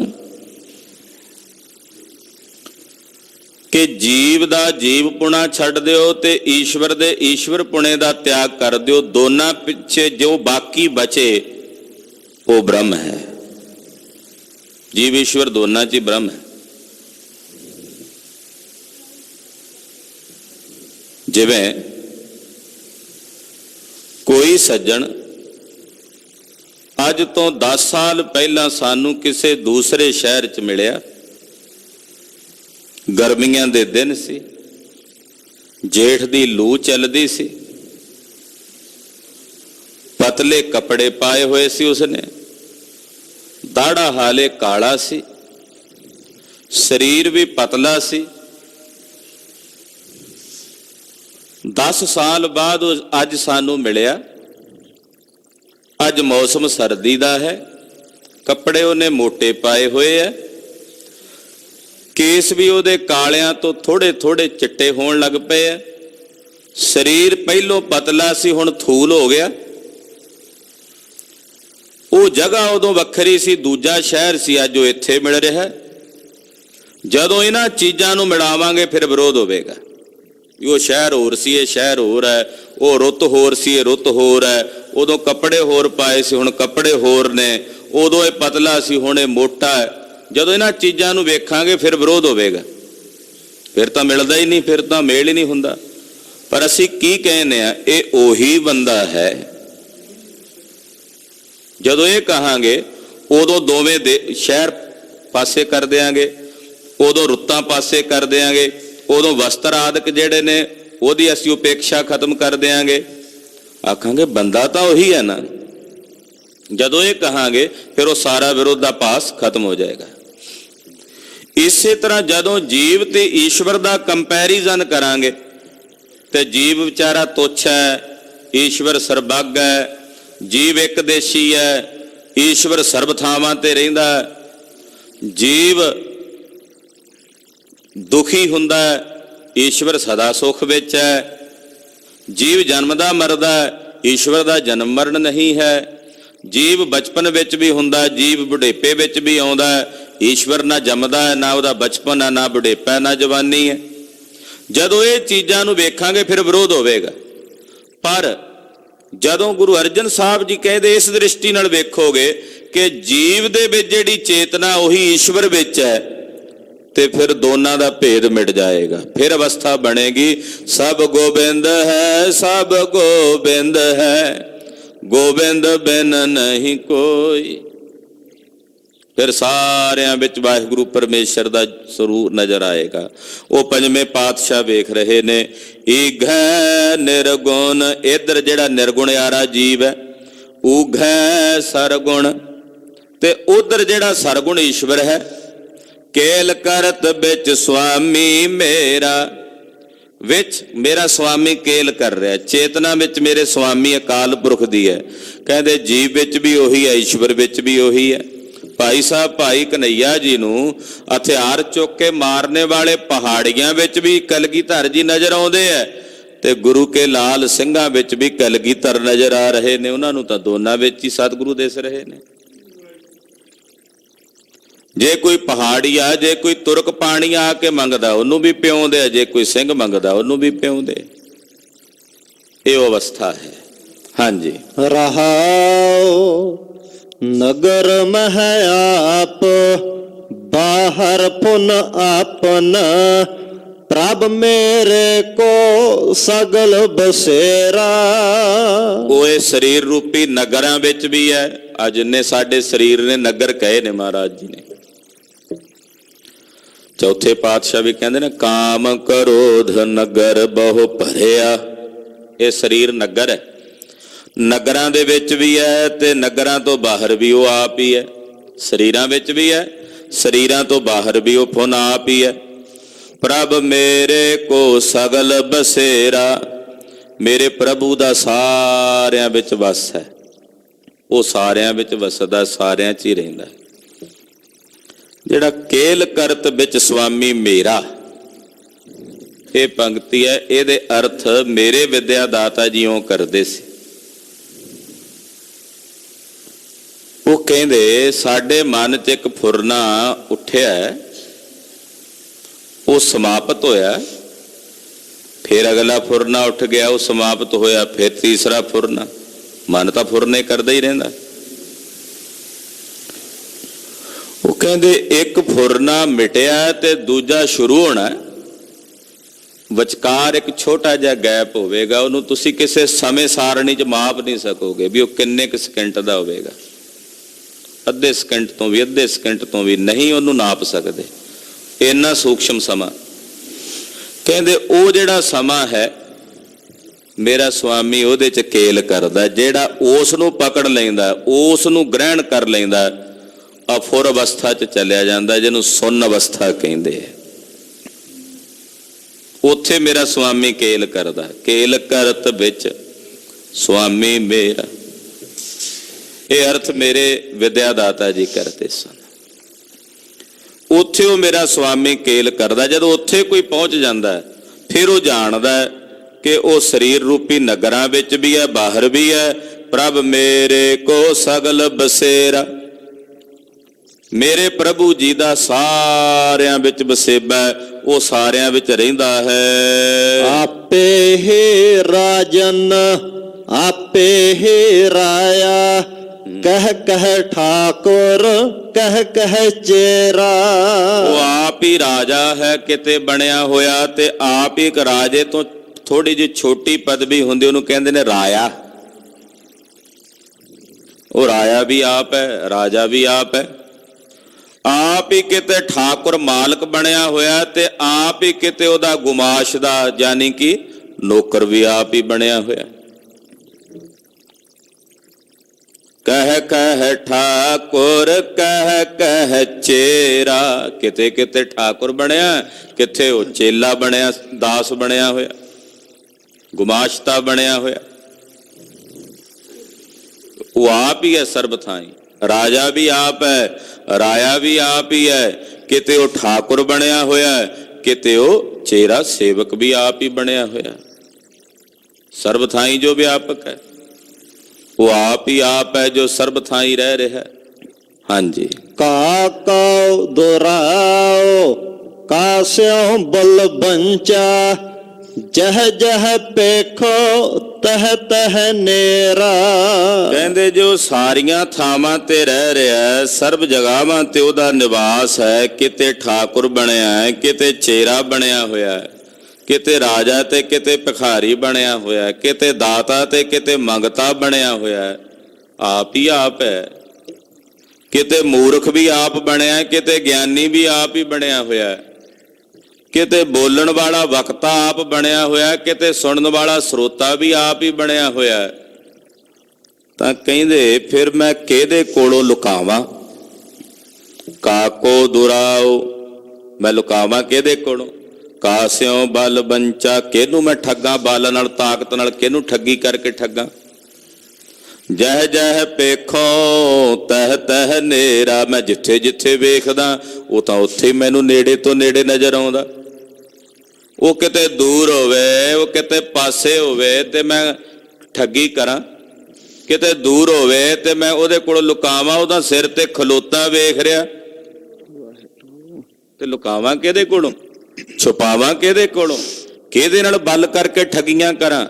कि जीव दा जीवपुणा छड्ड दिओ ते ईश्वर दे ईश्वरपुणे दा त्याग कर दिओ। दोनों पिछे जो बाकी बचे वो ब्रह्म है। जीव ईश्वर दोनों च ब्रह्म है। जिवें कोई सज्जन अज तो 10 साल पहला सानू किसी दूसरे शहर च मिलिया। गर्मियां दे दिन सी, जेठ दी लू चलदी सी, पतले कपड़े पाए हुए सी उसने, दाड़ा हाले काला सी, शरीर भी पतला सी। 10 साल बाद अज सानू मिलिया। अज मौसम सर्दी दा है, कपड़े उन्हें मोटे पाए हुए है, केस भी ਉਹਦੇ ਕਾਲਿਆਂ ਤੋਂ ਥੋੜੇ ਥੋੜੇ ਚਿੱਟੇ ਹੋਣ ਲੱਗ ਪਏ ਐ। ਸਰੀਰ ਪਹਿਲੋਂ ਪਤਲਾ ਸੀ ਹੁਣ ਥੂਲ ਹੋ ਗਿਆ। ਉਹ ਜਗ੍ਹਾ ਉਦੋਂ ਵੱਖਰੀ ਸੀ, ਦੂਜਾ ਸ਼ਹਿਰ ਸੀ, ਅੱਜ ਉਹ ਇੱਥੇ ਮਿਲ ਰਿਹਾ। ਜਦੋਂ ਇਹਨਾਂ ਚੀਜ਼ਾਂ ਨੂੰ ਮਿਲਾਵਾਂਗੇ ਫਿਰ ਵਿਰੋਧ ਹੋਵੇਗਾ। ਉਹ ਸ਼ਹਿਰ ਹੋਰ ਸੀ, ਇਹ ਸ਼ਹਿਰ ਹੋਰ ਹੈ। ਉਹ ਰੁੱਤ ਹੋਰ ਸੀ, ਇਹ ਰੁੱਤ ਹੋਰ ਹੈ। ਉਦੋਂ ਕੱਪੜੇ ਹੋਰ ਪਾਏ ਸੀ, ਹੁਣ ਕੱਪੜੇ ਹੋਰ ਨੇ। ਉਦੋਂ ਇਹ ਪਤਲਾ ਸੀ, ਹੁਣ ਇਹ ਮੋਟਾ ਹੈ। ਜਦੋਂ ਇਹਨਾਂ ਚੀਜ਼ਾਂ ਨੂੰ ਵੇਖਾਂਗੇ ਫਿਰ ਵਿਰੋਧ ਹੋਵੇਗਾ, ਫਿਰ ਤਾਂ ਮਿਲਦਾ ਹੀ ਨਹੀਂ, ਫਿਰ ਤਾਂ ਮੇਲ ਹੀ ਨਹੀਂ ਹੁੰਦਾ। ਪਰ ਅਸੀਂ ਕੀ ਕਹਿੰਦੇ ਆ, ਇਹ ਉਹੀ ਬੰਦਾ ਹੈ। ਜਦੋਂ ਇਹ ਕਹਾਂਗੇ ਉਦੋਂ ਦੋਵੇਂ ਦੇ ਸ਼ਹਿਰ ਪਾਸੇ ਕਰ ਦਿਆਂਗੇ, ਉਦੋਂ ਰੁੱਤਾਂ ਪਾਸੇ ਕਰ ਦਿਆਂਗੇ, ਉਦੋਂ ਵਸਤਰ ਆਦਿਕ ਜਿਹੜੇ ਨੇ ਉਹਦੀ ਅਸੀਂ ਉਪੇਖਿਆ ਖਤਮ ਕਰ ਦਿਆਂਗੇ। ਆਖਾਂਗੇ ਬੰਦਾ ਤਾਂ ਉਹੀ ਹੈ ਨਾ। ਜਦੋਂ ਇਹ ਕਹਾਂਗੇ ਫਿਰ ਉਹ ਸਾਰਾ ਵਿਰੋਧਾਭਾਸ ਖਤਮ ਹੋ ਜਾਏਗਾ। ਇਸੇ ਤਰ੍ਹਾਂ ਜਦੋਂ ਜੀਵ ਤੇ ਈਸ਼ਵਰ ਦਾ ਕੰਪੈਰੀਜ਼ਨ ਕਰਾਂਗੇ ਤੇ ਜੀਵ ਵਿਚਾਰਾ ਤੁੱਛ ਹੈ, ਈਸ਼ਵਰ ਸਰਬੱਗ ਹੈ, ਜੀਵ ਇੱਕ ਦੇਸ਼ੀ ਹੈ, ਈਸ਼ਵਰ ਸਰਬ ਥਾਵਾਂ ਤੇ ਰਹਿੰਦਾ ਹੈ। ਜੀਵ ਦੁਖੀ ਹੁੰਦਾ ਹੈ, ਈਸ਼ਵਰ ਸਦਾ ਸੁਖ ਵਿੱਚ ਹੈ। ਜੀਵ ਜਨਮਦਾ ਮਰਦਾ ਹੈ, ਈਸ਼ਵਰ ਦਾ ਜਨਮ ਮਰਨ ਨਹੀਂ ਹੈ। ਜੀਵ ਬਚਪਨ ਵਿੱਚ ਵੀ ਹੁੰਦਾ, ਜੀਵ ਬੁਢੇਪੇ ਵਿੱਚ ਵੀ ਆਉਂਦਾ ਹੈ। ਈਸ਼ਵਰ ਨਾ ਜੰਮਦਾ ਹੈ, ਨਾ ਉਹਦਾ ਬਚਪਨ ਹੈ, ਨਾ ਬੁਢੇਪਾ, ਨਾ ਜਵਾਨੀ ਹੈ। ਜਦੋਂ ਇਹ ਚੀਜ਼ਾਂ ਨੂੰ ਵੇਖਾਂਗੇ ਫਿਰ ਵਿਰੋਧ ਹੋਵੇਗਾ। ਪਰ ਜਦੋਂ ਗੁਰੂ ਅਰਜਨ ਸਾਹਿਬ ਜੀ ਕਹਿੰਦੇ ਇਸ ਦ੍ਰਿਸ਼ਟੀ ਨਾਲ ਵੇਖੋਗੇ ਕਿ ਜੀਵ ਦੇ ਵਿੱਚ ਜਿਹੜੀ ਚੇਤਨਾ ਉਹੀ ਈਸ਼ਵਰ ਵਿੱਚ ਹੈ, ਤੇ ਫਿਰ ਦੋਨਾਂ ਦਾ ਭੇਦ ਮਿਟ ਜਾਏਗਾ। ਫਿਰ ਅਵਸਥਾ ਬਣੇਗੀ ਸਭ ਗੋਬਿੰਦ ਹੈ, ਸਭ ਗੋਬਿੰਦ ਹੈ, ਗੋਬਿੰਦ ਬਿਨ ਨਹੀਂ ਕੋਈ। ਫਿਰ ਸਾਰਿਆਂ ਵਿੱਚ ਵਾਹਿਗੁਰੂ ਪਰਮੇਸ਼ਰ ਦਾ ਸਰੂਪ ਨਜ਼ਰ ਆਏਗਾ। ਉਹ ਪੰਜਵੇਂ ਪਾਤਸ਼ਾਹ ਵੇਖ ਰਹੇ ਨੇ, ਈਘੈ ਨਿਰਗੁਣ। ਇੱਧਰ ਜਿਹੜਾ ਨਿਰਗੁਣਿਆਰਾ ਜੀਵ ਹੈ, ਊਘੈ ਸਰਗੁਣ, ਤੇ ਉਧਰ ਜਿਹੜਾ ਸਰਗੁਣ ਈਸ਼ਵਰ ਹੈ। ਕੇਲ ਕਰਤ ਵਿੱਚ ਸੁਆਮੀ ਮੇਰਾ, ਵਿੱਚ ਮੇਰਾ ਸੁਆਮੀ ਕੇਲ ਕਰ ਰਿਹਾ, ਚੇਤਨਾ ਵਿੱਚ ਮੇਰੇ ਸੁਆਮੀ ਅਕਾਲ ਪੁਰਖ ਦੀ ਹੈ। ਕਹਿੰਦੇ ਜੀਵ ਵਿੱਚ ਵੀ ਉਹੀ ਹੈ, ਈਸ਼ਵਰ ਵਿੱਚ ਵੀ ਉਹੀ ਹੈ। ਭਾਈ ਸਾਹਿਬ ਭਾਈ ਕਨਈਆ ਜੀ ਨੂੰ ਹਥਿਆਰ ਚੁੱਕ ਕੇ ਮਾਰਨੇ ਵਾਲੇ ਪਹਾੜੀਆਂ ਵਿੱਚ ਵੀ ਕਲਗੀਧਰ ਜੀ ਨਜ਼ਰ ਆਉਂਦੇ ਹੈ, ਤੇ ਗੁਰੂ ਕੇ ਲਾਲ ਸਿੰਘਾਂ ਵਿੱਚ ਵੀ ਕਲਗੀਧਰ ਨਜ਼ਰ ਆ ਰਹੇ ਨੇ। ਉਹਨਾਂ ਨੂੰ ਤਾਂ ਦੋਨਾਂ ਵਿੱਚ ਹੀ ਸਤਿਗੁਰੂ ਦਿਸ ਰਹੇ ਨੇ। ਜੇ ਕੋਈ ਪਹਾੜੀਆ, ਜੇ ਕੋਈ ਤੁਰਕ ਪਾਣੀ ਆ ਕੇ ਮੰਗਦਾ ਉਹਨੂੰ ਵੀ ਪਿਆਉਂਦੇ ਆ, ਜੇ ਕੋਈ ਸਿੰਘ ਮੰਗਦਾ ਉਹਨੂੰ ਵੀ ਪਿਆਉਂਦੇ। ਇਹ ਅਵਸਥਾ ਹੈ। ਹਾਂਜੀ। ਰਹਾਉ ਨਗਰ ਮਹਿ ਆਪ, ਬਾਹਰ ਪੁਨ ਆਪਨ, ਪ੍ਰਭ ਮੇਰੇ ਕੋ ਸਗਲ ਬਸੇਰਾ। ਉਹ ਇਹ ਸਰੀਰ ਰੂਪੀ ਨਗਰਾਂ ਵਿੱਚ ਵੀ ਹੈ। ਅੱਜ ਜਿੰਨੇ ਸਾਡੇ ਸਰੀਰ ਨੇ ਨਗਰ ਕਹੇ ਨੇ ਮਹਾਰਾਜ ਜੀ ਨੇ। ਚੌਥੇ ਪਾਤਸ਼ਾਹ ਵੀ ਕਹਿੰਦੇ ਨੇ, ਕਾਮ ਕ੍ਰੋਧ ਨਗਰ ਬਹੁ ਭਰਿਆ। ਇਹ ਸਰੀਰ ਨਗਰ ਹੈ, ਨਗਰਾਂ ਦੇ ਵਿੱਚ ਵੀ ਹੈ ਤੇ ਨਗਰਾਂ ਤੋਂ ਬਾਹਰ ਵੀ ਉਹ ਆਪ ਹੀ ਹੈ। ਸਰੀਰਾਂ ਵਿੱਚ ਵੀ ਹੈ, ਸਰੀਰਾਂ ਤੋਂ ਬਾਹਰ ਵੀ ਉਹ ਪੁਨ ਆਪ ਹੀ ਹੈ। ਪ੍ਰਭ ਮੇਰੇ ਕੋ ਸਗਲ ਬਸੇਰਾ, ਮੇਰੇ ਪ੍ਰਭੂ ਦਾ ਸਾਰਿਆਂ ਵਿੱਚ ਵਸ ਹੈ। ਉਹ ਸਾਰਿਆਂ ਵਿੱਚ ਵਸਦਾ, ਸਾਰਿਆਂ 'ਚ ਹੀ ਰਹਿੰਦਾ। ਜਿਹੜਾ ਕੇਲ ਕਰਤ ਵਿੱਚ ਸੁਆਮੀ ਮੇਰਾ, ਇਹ ਪੰਕਤੀ ਹੈ। ਇਹਦੇ ਅਰਥ ਮੇਰੇ ਵਿਦਿਆ ਦਾਤਾ ਜੀ ਉਹ ਕਰਦੇ ਸੀ। ਉਹ ਕਹਿੰਦੇ ਸਾਡੇ ਮਨ 'ਚ ਇੱਕ ਫੁਰਨਾ ਉੱਠਿਆ, ਉਹ ਸਮਾਪਤ ਹੋਇਆ, ਫਿਰ ਅਗਲਾ ਫੁਰਨਾ ਉੱਠ ਗਿਆ, ਉਹ ਸਮਾਪਤ ਹੋਇਆ, ਫਿਰ ਤੀਸਰਾ ਫੁਰਨਾ। ਮਨ ਤਾਂ ਫੁਰਨੇ ਕਰਦਾ ਹੀ ਰਹਿੰਦਾ। ਉਹ ਕਹਿੰਦੇ ਇੱਕ ਫੁਰਨਾ ਮਿਟਿਆ ਤੇ ਦੂਜਾ ਸ਼ੁਰੂ ਹੋਣਾ, ਵਿਚਕਾਰ ਇੱਕ ਛੋਟਾ ਜਿਹਾ ਗੈਪ ਹੋਵੇਗਾ। ਉਹਨੂੰ ਤੁਸੀਂ ਕਿਸੇ ਸਮੇਂ ਸਾਰਣੀ 'ਚ ਮਾਪ ਨਹੀਂ ਸਕੋਗੇ ਵੀ ਉਹ ਕਿੰਨੇ ਕੁ ਸਕਿੰਟ ਦਾ ਹੋਵੇਗਾ। ਅੱਧੇ ਸਕਿੰਟ ਤੋਂ ਵੀ, ਅੱਧੇ ਸਕਿੰਟ ਤੋਂ ਵੀ ਨਹੀਂ ਉਹਨੂੰ ਨਾਪ ਸਕਦੇ, ਇੰਨਾ ਸੂਖਸ਼ਮ ਸਮਾਂ। ਕਹਿੰਦੇ ਉਹ ਜਿਹੜਾ ਸਮਾਂ ਹੈ, ਮੇਰਾ ਸੁਆਮੀ ਉਹਦੇ 'ਚ ਕੇਲ ਕਰਦਾ। ਜਿਹੜਾ ਉਸ ਨੂੰ ਪਕੜ ਲੈਂਦਾ, ਉਸ ਨੂੰ ਗ੍ਰਹਿਣ ਕਰ ਲੈਂਦਾ, ਅਫੁਰ ਅਵਸਥਾ 'ਚ ਚਲਿਆ ਜਾਂਦਾ, ਜਿਹਨੂੰ ਸੁੰਨ ਅਵਸਥਾ ਕਹਿੰਦੇ ਆ। ਉੱਥੇ ਮੇਰਾ ਸੁਆਮੀ ਕੇਲ ਕਰਦਾ। ਕੇਲ ਕਰਤ ਵਿੱਚ ਸੁਆਮੀ ਮੇਰਾ, ਇਹ ਅਰਥ ਮੇਰੇ ਵਿਦਿਆ ਦਾਤਾ ਜੀ ਕਰਦੇ ਸਨ। ਉੱਥੇ ਉਹ ਮੇਰਾ ਸੁਆਮੀ ਕੇਲ ਕਰਦਾ। ਜਦੋਂ ਉੱਥੇ ਕੋਈ ਪਹੁੰਚ ਜਾਂਦਾ ਫਿਰ ਉਹ ਜਾਣਦਾ ਕਿ ਉਹ ਸਰੀਰ ਰੂਪੀ ਨਗਰਾਂ ਵਿੱਚ ਵੀ ਹੈ, ਬਾਹਰ ਵੀ ਹੈ। ਪ੍ਰਭ ਮੇਰੇ ਕੋ ਸਗਲ ਬਸੇਰਾ, ਮੇਰੇ ਪ੍ਰਭੂ ਜੀ ਦਾ ਸਾਰਿਆਂ ਵਿੱਚ ਵਸੇਬਾ, ਉਹ ਸਾਰਿਆਂ ਵਿੱਚ ਰਹਿੰਦਾ ਹੈ। ਆਪੇ ਹੀ ਰਾਜਨ ਆਪੇ ਹੀ ਰਾਇਆ, ਕਹਿ ਕਹਿ ਠਾਕੁਰ ਕਹਿ ਕਹਿ ਚੇਰਾ। ਉਹ ਆਪ ਹੀ ਰਾਜਾ ਹੈ ਕਿਤੇ ਬਣਿਆ ਹੋਇਆ, ਤੇ ਆਪ ਹੀ ਇੱਕ ਰਾਜੇ ਤੋਂ ਥੋੜੀ ਜਿਹੀ ਛੋਟੀ ਪਦਵੀ ਹੁੰਦੀ, ਉਹਨੂੰ ਕਹਿੰਦੇ ਨੇ ਰਾਇਆ। ਉਹ ਰਾਇਆ ਵੀ ਆਪ ਹੈ, ਰਾਜਾ ਵੀ ਆਪ ਹੈ। ਆਪ ਹੀ ਕਿਤੇ ਠਾਕੁਰ ਮਾਲਕ ਬਣਿਆ ਹੋਇਆ, ਤੇ ਆਪ ਹੀ ਕਿਤੇ ਉਹਦਾ ਗੁਮਾਸ਼ ਦਾ ਯਾਨੀ ਕਿ ਨੌਕਰ ਵੀ ਆਪ ਹੀ ਬਣਿਆ ਹੋਇਆ। ਕਹਿ ਕਹਿ ਠਾਕੁਰ ਕਹਿ ਕਹਿ ਚੇਰਾ, ਕਿਤੇ ਕਿਤੇ ਠਾਕੁਰ ਬਣਿਆ, ਕਿਤੇ ਉਹ ਚੇਲਾ ਬਣਿਆ, ਦਾਸ ਬਣਿਆ ਹੋਇਆ, ਗੁਮਾਸ਼ਤਾ ਬਣਿਆ ਹੋਇਆ। ਉਹ ਆਪ ਹੀ ਹੈ ਸਰਬ ਥਾਈ। ਰਾਜਾ ਵੀ ਆਪ ਹੈ, ਰਾਇਆ ਵੀ ਆਪ ਹੀ ਹੈ। ਕਿਤੇ ਉਹ ਠਾਕੁਰ ਬਣਿਆ ਹੋਇਆ ਹੈ, ਕਿਤੇ ਉਹ ਚੇਰਾ ਸੇਵਕ ਵੀ ਆਪ ਹੀ ਬਣਿਆ ਹੋਇਆ। ਸਰਬ ਥਾਈ ਜੋ ਵਿਆਪਕ ਹੈ ਉਹ ਆਪ ਹੀ ਆਪ ਹੈ ਜੋ ਸਰਬ ਥਾਈ ਰਹਿ ਰਿਹਾ। ਹਾਂਜੀ। ਕਾਕਉ ਦੁਰਾਓ ਕਾਸਿਓ ਬਲ ਬੰਚਾ, ਜਹ ਜਹ ਪੇਖੋ ਤਹ ਤਹ ਨੇਰਾ। ਕਹਿੰਦੇ ਜੋ ਸਾਰੀਆਂ ਥਾਵਾਂ ਤੇ ਰਹਿ ਰਿਹਾ, ਸਰਬ ਜਗ੍ਹਾਵਾਂ ਤੇ ਉਹਦਾ ਨਿਵਾਸ ਹੈ। ਕਿਤੇ ਠਾਕੁਰ ਬਣਿਆ ਹੈ, ਕਿਤੇ ਚੇਰਾ ਬਣਿਆ ਹੋਇਆ ਹੈ, ਕਿਤੇ ਰਾਜਾ ਤੇ ਕਿਤੇ ਭਿਖਾਰੀ ਬਣਿਆ ਹੋਇਆ, ਕਿਤੇ ਦਾਤਾ ਤੇ ਕਿਤੇ ਮੰਗਤਾ ਬਣਿਆ ਹੋਇਆ। ਆਪ ਹੀ ਆਪ ਹੈ। ਕਿਤੇ ਮੂਰਖ ਵੀ ਆਪ ਬਣਿਆ, ਕਿਤੇ ਗਿਆਨੀ ਵੀ ਆਪ ਹੀ ਬਣਿਆ ਹੋਇਆ। ਕਿਤੇ ਬੋਲਣ ਵਾਲਾ ਵਕਤਾ ਆਪ ਬਣਿਆ ਹੋਇਆ, ਕਿਤੇ ਸੁਣਨ ਵਾਲਾ ਸਰੋਤਾ ਵੀ ਆਪ ਹੀ ਬਣਿਆ ਹੋਇਆ। ਤਾਂ ਕਹਿੰਦੇ ਫਿਰ ਮੈਂ ਕਿਹਦੇ ਕੋਲੋਂ ਲੁਕਾਵਾਂ? ਕਾਕੋ ਦੁਰਾਓ, ਮੈਂ ਲੁਕਾਵਾਂ ਕਿਹਦੇ ਕੋਲੋਂ? ਕਾਸਿਓ ਬਲ ਬੰਚਾ, ਕਿਹਨੂੰ ਮੈਂ ਠੱਗਾਂ? ਬਲ ਨਾਲ, ਤਾਕਤ ਨਾਲ ਕਿਹਨੂੰ ਠੱਗੀ ਕਰਕੇ ਠੱਗਾਂ? ਜਹ ਜਹ ਪੇਖੋ ਤਹ ਤਹ ਨੇਰਾ, ਮੈਂ ਜਿੱਥੇ ਜਿੱਥੇ ਵੇਖਦਾ ਉਹ ਤਾਂ ਉੱਥੇ ਹੀ ਮੈਨੂੰ ਨੇੜੇ ਤੋਂ ਨੇੜੇ ਨਜ਼ਰ ਆਉਂਦਾ। ਉਹ ਕਿਤੇ ਦੂਰ ਹੋਵੇ, ਉਹ ਕਿਤੇ ਪਾਸੇ ਹੋਵੇ ਤੇ ਮੈਂ ਠੱਗੀ ਕਰਾਂ, ਕਿਤੇ ਦੂਰ ਹੋਵੇ ਤੇ ਮੈਂ ਉਹਦੇ ਕੋਲ ਲੁਕਾਵਾਂ। ਉਹਦਾ ਸਿਰ ਤੇ ਖਲੋਤਾ ਵੇਖ ਰਿਹਾ ਤੇ ਲੁਕਾਵਾਂ ਕਿਹਦੇ ਕੋਲੋਂ? ਛੁਪਾਵਾਂ ਕਿਹਦੇ ਕੋਲੋਂ? ਕਿਹਦੇ ਨਾਲ ਬਲ ਕਰਕੇ ਠੱਗੀਆਂ ਕਰਾਂ?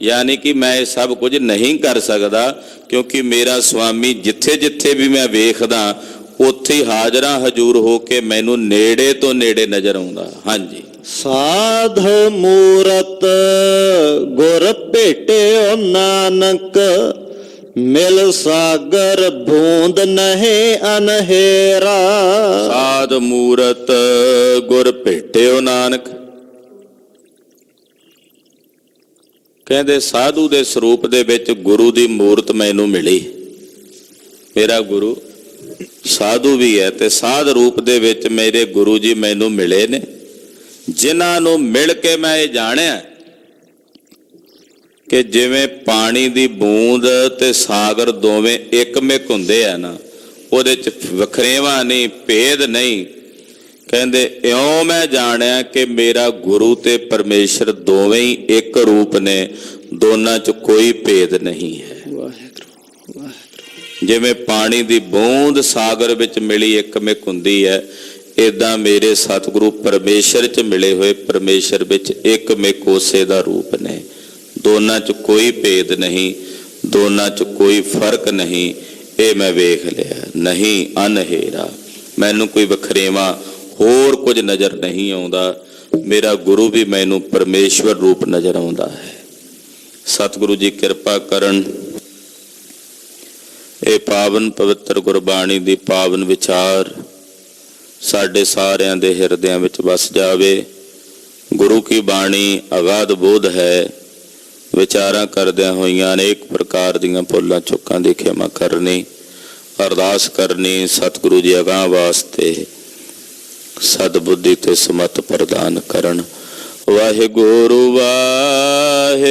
ਯਾਨੀ ਕਿ ਮੈਂ ਇਹ ਸਭ ਕੁਝ ਨਹੀਂ ਕਰ ਸਕਦਾ, ਕਿਉਂਕਿ ਮੇਰਾ ਸੁਆਮੀ ਜਿੱਥੇ ਜਿੱਥੇ ਵੀ ਮੈਂ ਵੇਖਦਾ ਉੱਥੇ ਹੀ ਹਾਜ਼ਰਾ ਹਜ਼ੂਰ ਹੋ ਕੇ ਮੈਨੂੰ ਨੇੜੇ ਤੋਂ ਨੇੜੇ ਨਜ਼ਰ ਆਉਂਦਾ। ਹਾਂਜੀ। ਸਾਧ ਮੂਰਤ ਗੁਰ ਭੇਟਿਓ ਨਾਨਕ, ਮਿਲ ਸਾਗਰ ਬੂੰਦ ਨਹੀਂ ਅਨਹੇਰਾ। ਸਾਧ ਮੂਰਤ ਗੁਰ ਭੇਟਿਓ ਨਾਨਕ, ਕਹਿੰਦੇ ਸਾਧੂ ਦੇ ਸਰੂਪ ਦੇ ਵਿੱਚ ਗੁਰੂ ਦੀ ਮੂਰਤ ਮੈਨੂੰ ਮਿਲੀ। ਮੇਰਾ ਗੁਰੂ ਸਾਧੂ ਵੀ ਹੈ ਤੇ ਸਾਧ ਰੂਪ ਦੇ ਵਿੱਚ ਮੇਰੇ ਗੁਰੂ ਜੀ ਮੈਨੂੰ ਮਿਲੇ ਨੇ, ਜਿਨ੍ਹਾਂ ਨੂੰ ਮਿਲ ਕੇ ਮੈਂ ਇਹ ਜਾਣਿਆ ਕਿ ਜਿਵੇਂ ਪਾਣੀ ਦੀ ਬੂੰਦ ਤੇ ਸਾਗਰ ਦੋਵੇਂ ਇੱਕਮਿਕ ਹੁੰਦੇ ਆ ਨਾ, ਉਹਦੇ 'ਚ ਵਖਰੇਵਾ ਨਹੀਂ, ਭੇਦ ਨਹੀਂ। ਕਹਿੰਦੇ ਇਉਂ ਮੈਂ ਜਾਣਿਆ ਕਿ ਮੇਰਾ ਗੁਰੂ ਤੇ ਪਰਮੇਸ਼ਰ ਦੋਵੇਂ ਹੀ ਇੱਕ ਰੂਪ ਨੇ, ਦੋਨਾਂ 'ਚ ਕੋਈ ਭੇਦ ਨਹੀਂ ਹੈ। ਜਿਵੇਂ ਪਾਣੀ ਦੀ ਬੂੰਦ ਸਾਗਰ ਵਿੱਚ ਮਿਲੀ ਇੱਕਮਿਕ ਹੁੰਦੀ ਹੈ, ਏਦਾਂ ਮੇਰੇ ਸਤਿਗੁਰੂ ਪਰਮੇਸ਼ਰ 'ਚ ਮਿਲੇ ਹੋਏ ਪਰਮੇਸ਼ਰ ਵਿੱਚ ਇੱਕਮਿਕ ਉਸੇ ਦਾ ਰੂਪ ਨੇ। ਦੋਨਾਂ 'ਚ ਕੋਈ ਭੇਦ ਨਹੀਂ, ਦੋਨਾਂ 'ਚ ਕੋਈ ਫਰਕ ਨਹੀਂ। ਇਹ ਮੈਂ ਵੇਖ ਲਿਆ। ਨਹੀਂ ਅਨਹੇਰਾ, ਮੈਨੂੰ ਕੋਈ ਵਖਰੇਵਾ ਹੋਰ ਕੁਝ ਨਜ਼ਰ ਨਹੀਂ ਆਉਂਦਾ। ਮੇਰਾ ਗੁਰੂ ਵੀ ਮੈਨੂੰ ਪਰਮੇਸ਼ਵਰ ਰੂਪ ਨਜ਼ਰ ਆਉਂਦਾ ਹੈ। ਸਤਿਗੁਰੂ ਜੀ ਕਿਰਪਾ ਕਰਨ, ਇਹ ਪਾਵਨ ਪਵਿੱਤਰ ਗੁਰਬਾਣੀ ਦੀ ਪਾਵਨ ਵਿਚਾਰ ਸਾਡੇ ਸਾਰਿਆਂ ਦੇ ਹਿਰਦਿਆਂ ਵਿੱਚ ਵਸ ਜਾਵੇ। ਗੁਰੂ ਕੀ ਬਾਣੀ ਅਗਾਧ ਬੋਧ ਹੈ। ਵਿਚਾਰਾਂ ਕਰਦਿਆਂ ਹੋਈਆਂ ਅਨੇਕ ਪ੍ਰਕਾਰ ਦੀਆਂ ਭੁੱਲਾਂ ਚੁੱਕਾਂ ਦੀ ਖਿਮਾ ਕਰਨੀ, ਅਰਦਾਸ ਕਰਨੀ। ਸਤਿਗੁਰੂ ਜੀ ਅਗਾਂਹ ਵਾਸਤੇ ਸਦਬੁੱਧੀ ਤੇ ਸਮਤ ਪ੍ਰਦਾਨ ਕਰਨ। ਵਾਹਿਗੁਰੂ ਵਾਹਿਗੁਰੂ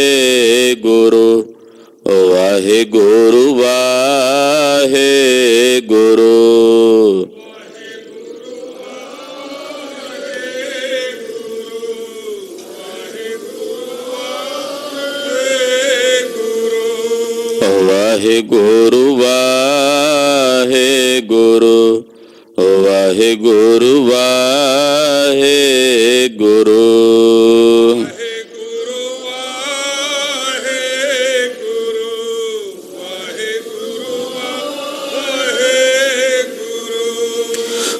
ਵਾਹਿਗੁਰੂ ਵਾਹਿਗੁਰੂ। ਵਾਹਿਗੁਰੂ ਵਾਹਿਗੁਰੂ ਵਾਹਿਗੁਰੂ ਵਾਹਿਗੁਰੂ।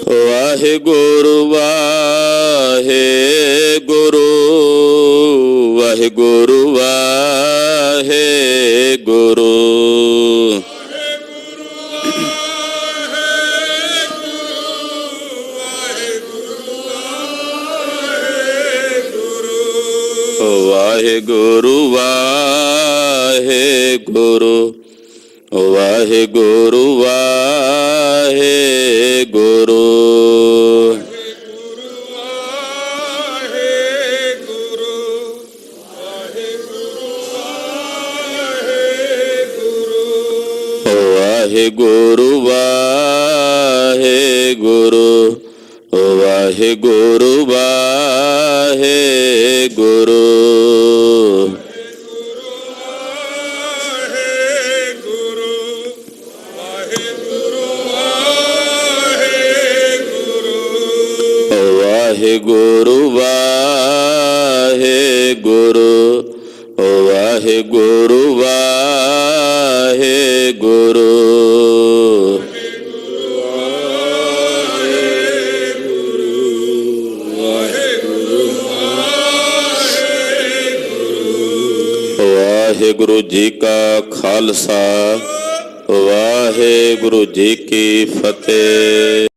ਵਾਹਿਗੁਰੂ ਵਾਹਿਗੁਰੂ ਵਾਹਿਗੁਰੂ ਵਾਹਿਗੁਰੂ। ਵਾਹਿਗੁਰੂ ਵਾਹਿਗੁਰੂ ਵਾਹਿਗੁਰੂ ਵਾਹਿਗੁਰੂ। ਵਾਹਿਗੁਰੂ ਵਾਹਿਗੁਰੂ ਵਾਹਿਗੁਰੂ ਵਾਹਿਗੁਰੂ। ਵਾਹਿਗੁਰੂ ਵਾਹਿਗੁਰੂ ਵਾਹਿਗੁਰੂ ਵਾਹਿਗੁਰੂ। ਵਾਹਿਗੁਰੂ ਜੀ ਕਾ ਖਾਲਸਾ ਵਾਹਿਗੁਰੂ ਜੀ ਕੀ ਫਤਿਹ।